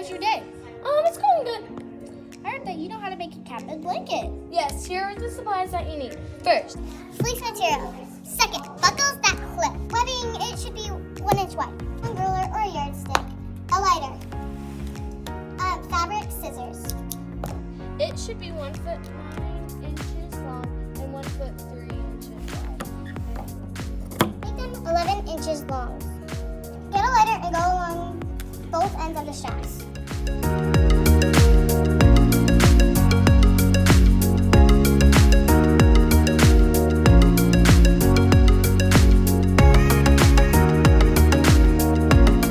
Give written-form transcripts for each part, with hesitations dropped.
was your day? It's going good. I heard that you know how to make a cat bed blanket. Yes, here are the supplies that you need. First, Fleece material. Second, buckles that clip. Webbing, it should be 1 inch wide. A ruler or a yardstick. A lighter. Fabric, scissors. it should be 1 foot 9 inches long and 1 foot 3 inches wide. Make them 11 inches long. Get a lighter and go along both ends of the straps.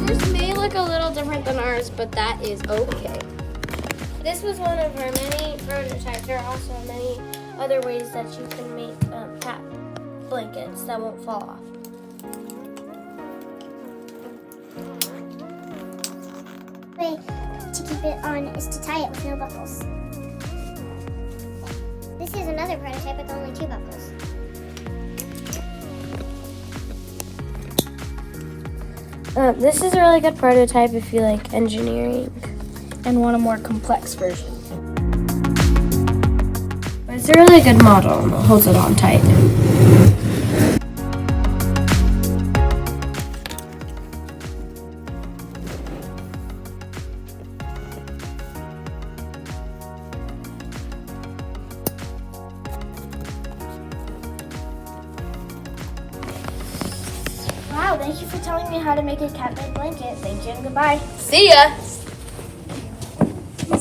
Yours may look a little different than ours, but that is okay. This was one of our many prototypes. There are also many other ways that you can make cat blankets that won't fall off. The way to keep it on is to tie it with no buckles. This is another prototype with only 2 buckles. This is a really good prototype if you like engineering. And want a more complex version. But it's a really good model and it holds it on tight. Wow, thank you for telling me how to make a cat bed blanket. Thank you and goodbye. See ya!